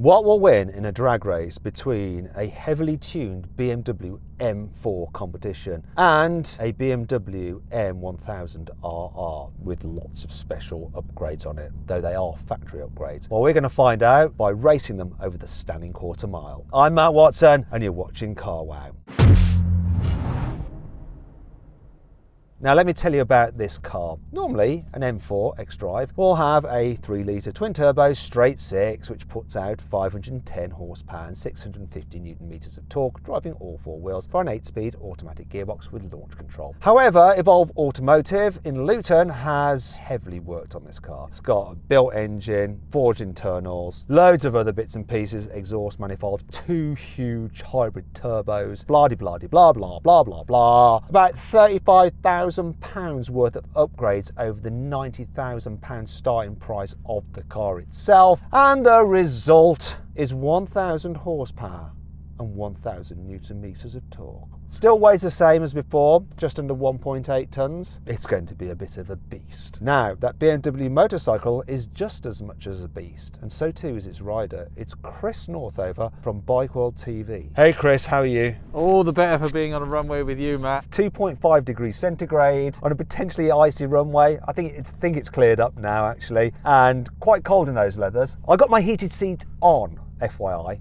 What will win in a drag race between a heavily tuned BMW M4 competition and a BMW M1000RR with lots of special upgrades on it, though they are factory upgrades? Well, we're going to find out by racing them over the standing quarter mile. I'm Matt Watson and you're watching carwow. Now let me tell you about this car. Normally an M4 X-Drive will have a 3-litre twin-turbo straight six which puts out 510 horsepower and 650 Newton meters of torque, driving all four wheels for an 8-speed automatic gearbox with launch control. However, Evolve Automotive in Luton has heavily worked on this car. It's got a built engine, forged internals, loads of other bits and pieces, exhaust manifold, 2 huge hybrid turbos, blah-de-blah-de-blah-blah-blah-blah-blah, about 35,000 £1,000 worth of upgrades over the £90,000 starting price of the car itself, and the result is 1,000 horsepower and 1,000 Newton meters of torque. Still weighs the same as before, just under 1.8 tons. It's going to be a bit of a beast. Now, that BMW motorcycle is just as much as a beast, and so too is its rider. It's Chris Northover from Bike World TV. Hey Chris, how are you? All the better for being on a runway with you, Matt. 2.5 degrees centigrade on a potentially icy runway. I think it's cleared up now actually, and quite cold in those leathers. I got my heated seat on, FYI.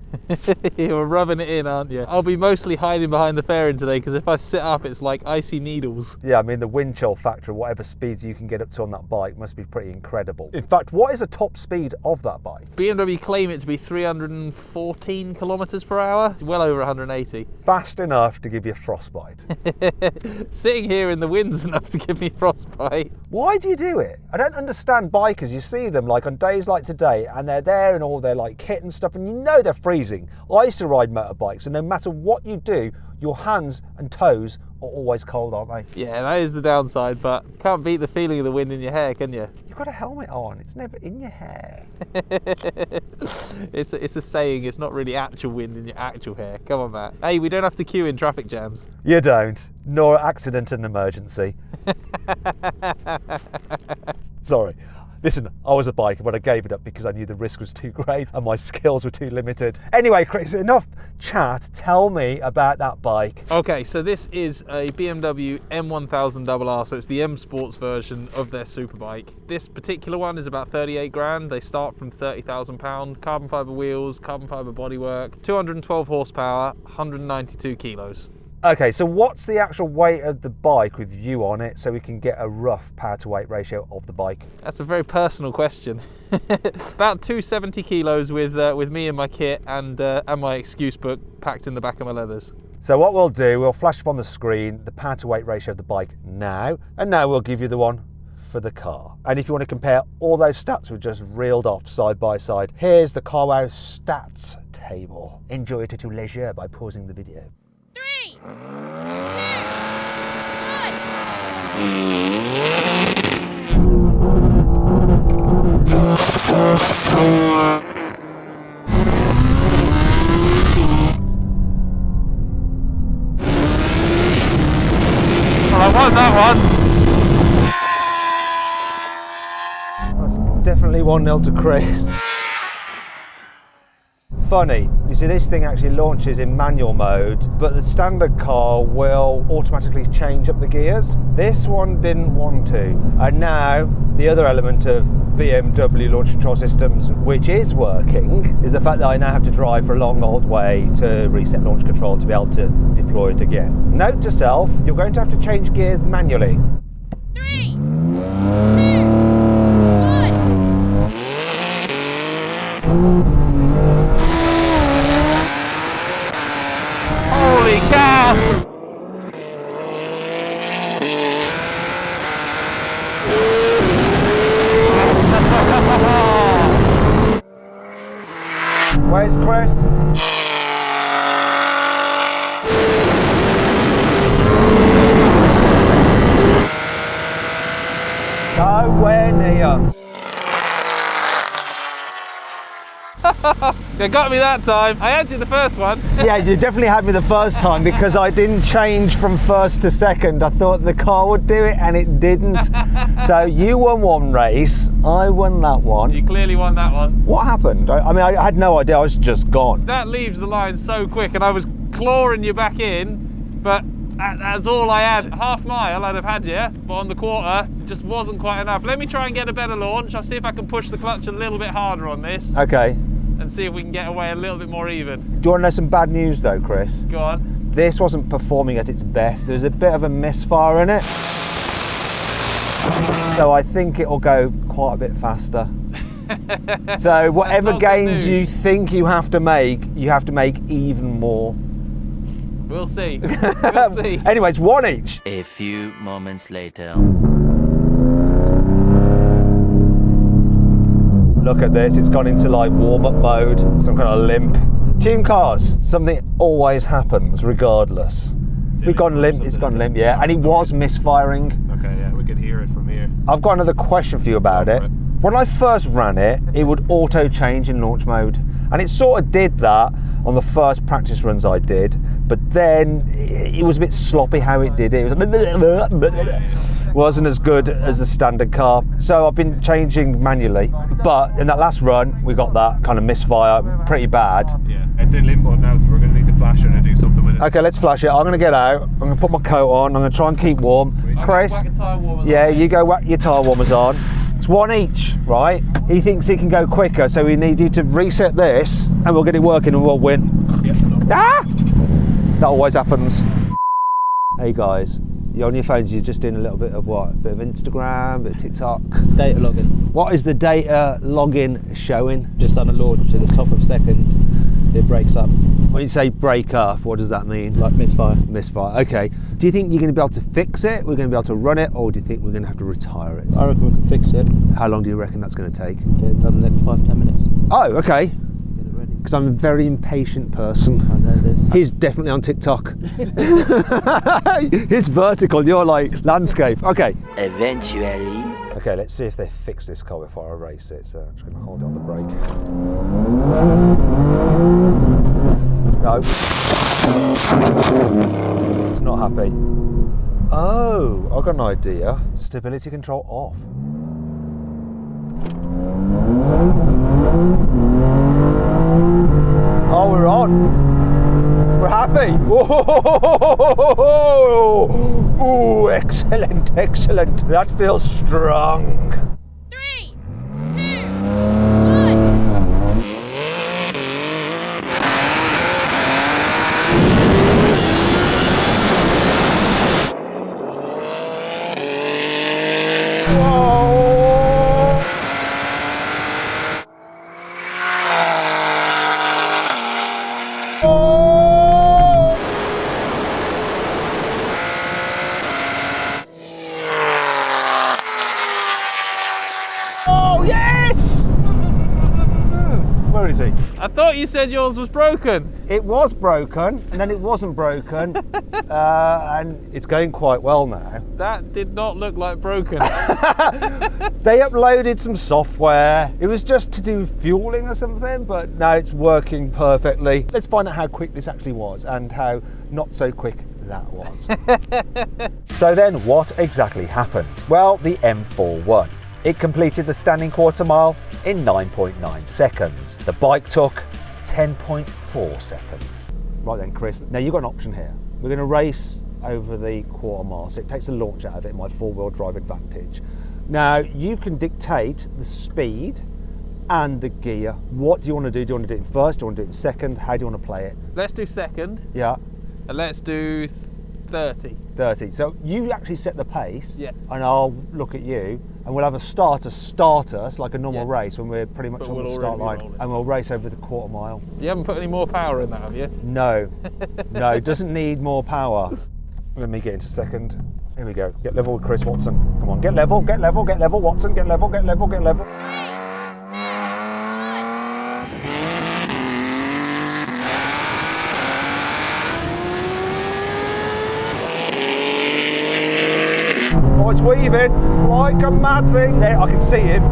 You're rubbing it in, aren't you? I'll be mostly hiding behind the fairing today because if I sit up it's like icy needles. Yeah, I mean the wind chill factor, whatever speeds you can get up to on that bike must be pretty incredible. In fact, what is the top speed of that bike? BMW claim it to be 314 kilometers per hour. It's well over 180. Fast enough to give you frostbite. Sitting here in the wind's enough to give me frostbite. Why do you do it? I don't understand bikers. You see them like on days like today and they're there in all their like kit and stuff and you know they're freezing. I used to ride motorbikes and no matter what you do, your hands and toes are always cold, aren't they? Yeah, that is the downside, but can't beat the feeling of the wind in your hair, can you? You've got a helmet on, it's never in your hair. It's a saying, it's not really actual wind in your actual hair. Come on, Matt. Hey, we don't have to queue in traffic jams. You don't, nor accident and emergency. Sorry. Listen, I was a biker, but I gave it up because I knew the risk was too great and my skills were too limited. Anyway, Chris, enough chat. Tell me about that bike. Okay, so this is a BMW M1000RR, so it's the M Sports version of their superbike. This particular one is about 38 grand. They start from £30,000. Carbon fibre wheels, carbon fibre bodywork, 212 horsepower, 192 kilos. Okay, so what's the actual weight of the bike with you on it so we can get a rough power to weight ratio of the bike? That's a very personal question. About 270 kilos with me and my kit and my excuse book packed in the back of my leathers. So what we'll do, we'll flash up on the screen the power to weight ratio of the bike now, and now we'll give you the one for the car. And if you want to compare all those stats we've just reeled off side by side, here's the carwow stats table. Enjoy it at your leisure by pausing the video. 3, 2, 1. I want that one. That's definitely 1-0 to Chris. Funny, you see this thing actually launches in manual mode, but the standard car will automatically change up the gears. This one didn't want to. And now the other element of BMW launch control systems, which is working, is the fact that I now have to drive for a long old way to reset launch control to be able to deploy it again. Note to self, you're going to have to change gears manually. 3, 2, 1. Holy cow! Where's Chris? Nowhere near. They got me that time. I had you the first one. Yeah, you definitely had me the first time because I didn't change from first to second. I thought the car would do it and it didn't. So you won one race, I won that one. You clearly won that one. What happened? I mean, I had no idea, I was just gone. That leaves the line so quick, and I was clawing you back in, but that's all I had. Half mile I'd have had you, but on the quarter, it just wasn't quite enough. Let me try and get a better launch. I'll see if I can push the clutch a little bit harder on this. Okay. And see if we can get away a little bit more even. Do you want to know some bad news though, Chris? Go on. This wasn't performing at its best. There's a bit of a misfire in it. So I think it'll go quite a bit faster. So whatever gains you think you have to make even more. We'll see. We'll see. Anyways, one each. A few moments later. Look at this, it's gone into like warm-up mode, some kind of limp. Tune cars, something always happens regardless. We've gone limp, it's gone limp, yeah, and it was misfiring. Okay, yeah, we could hear it from here. I've got another question for you about it. When I first ran it, it would auto change in launch mode. And it sort of did that on the first practice runs I did, but then it was a bit sloppy how it did it. It was wasn't as good as the standard car. So I've been changing manually, but in that last run, we got that kind of misfire, pretty bad. Yeah, it's in limbo now, so we're going to need to flash it and do something with it. Okay, let's flash it. I'm going to get out. I'm going to put my coat on. I'm going to try and keep warm. Chris? Yeah, you go whack your tyre warmers on. It's one each, right? He thinks he can go quicker, so we need you to reset this and we'll get it working and we'll win. Yep, no. Ah! That always happens. Hey guys, you're on your phones, you're just doing a little bit of what? A bit of Instagram, a bit of TikTok. Data login. What is the data login showing? Just done a launch at the top of second, it breaks up, When you say break up, what does that mean? like misfire. Misfire, okay. Do you think you're going to be able to fix it? We're going to be able to run it, or do you think we're going to have to retire it? I reckon we can fix it, How long do you reckon that's going to take? get it done in the next 5-10 minutes, Oh, okay. get it ready. Because I'm a very impatient person. I know this. He's definitely on TikTok. He's vertical, you're like landscape. Okay. Eventually. Okay, let's see if they fix this car before I race it. So I'm just going to hold on the brake. No. It's not happy. Oh, I've got an idea. Stability control off. Oh, we're on. We're happy. Ooh, excellent, excellent. That feels strong. 3, 2, 1. Whoa. Oh, yes! Where is he? I thought you said yours was broken. It was broken, and then it wasn't broken, and it's going quite well now. That did not look like broken. They uploaded some software. It was just to do fueling or something, but now it's working perfectly. Let's find out how quick this actually was and how not so quick that was. So then what exactly happened? Well, the M4 won. It completed the standing quarter mile in 9.9 seconds. The bike took 10.4 seconds. Right then, Chris, now you've got an option here. We're going to race over the quarter mile, so it takes the launch out of it, my four-wheel drive advantage. Now, you can dictate the speed and the gear. What do you want to do? Do you want to do it in first? Do you want to do it in second? How do you want to play it? Let's do second, Yeah, and let's do 30. 30. So you actually set the pace, Yeah. and I'll look at you, and we'll have a start us like a normal Yeah. race when we're pretty much But on we'll the start already be line, rolling. and we'll race over the quarter mile. You haven't put any more power in that, have you? No, no, it doesn't need more power. Let me get into second. Here we go. Get level with Chris Watson. Come on, get level, get level, get level, Watson, get level, get level, get level. 3, 2, 1. Oh, it's weaving like a mad thing. There, I can see him.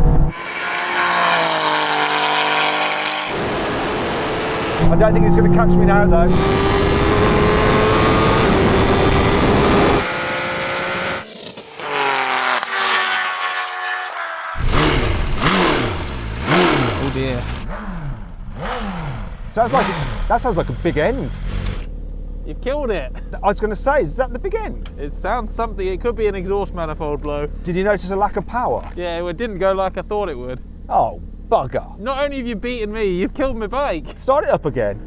I don't think he's going to catch me now though. Oh dear. That sounds like a big end. You've killed it. I was going to say, is that the big end? It sounds something. It could be an exhaust manifold blow. Did you notice a lack of power? Yeah, it didn't go like I thought it would. Oh, bugger. Not only have you beaten me, you've killed my bike. Start it up again.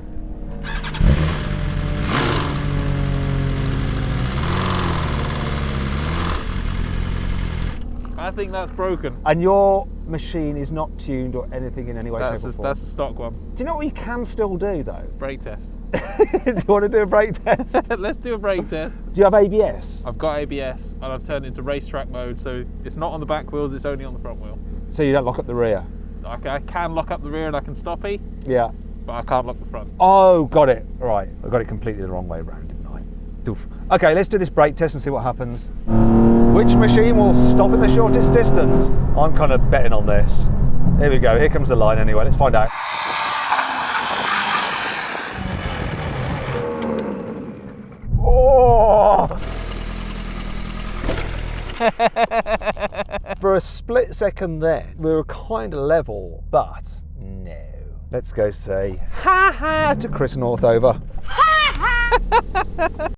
I think that's broken. And your machine is not tuned or anything in any way, shape or form? That's a stock one. Do you know what you can still do though? Brake test. Do you want to do a brake test? Let's do a brake test. Do you have ABS? I've got ABS and I've turned it into racetrack mode, so it's not on the back wheels, it's only on the front wheel. So you don't lock up the rear? I can lock up the rear and I can stoppie, Yeah. but I can't lock the front. Oh, got it. Right. I got it completely the wrong way round, didn't I? Doof. Okay, let's do this brake test and see what happens. Which machine will stop in the shortest distance? I'm kind of betting on this. Here we go. Here comes the line anyway. Let's find out. Oh! For a split second then, we were kind of level, but no. Let's go say ha ha to Chris Northover. Ha ha!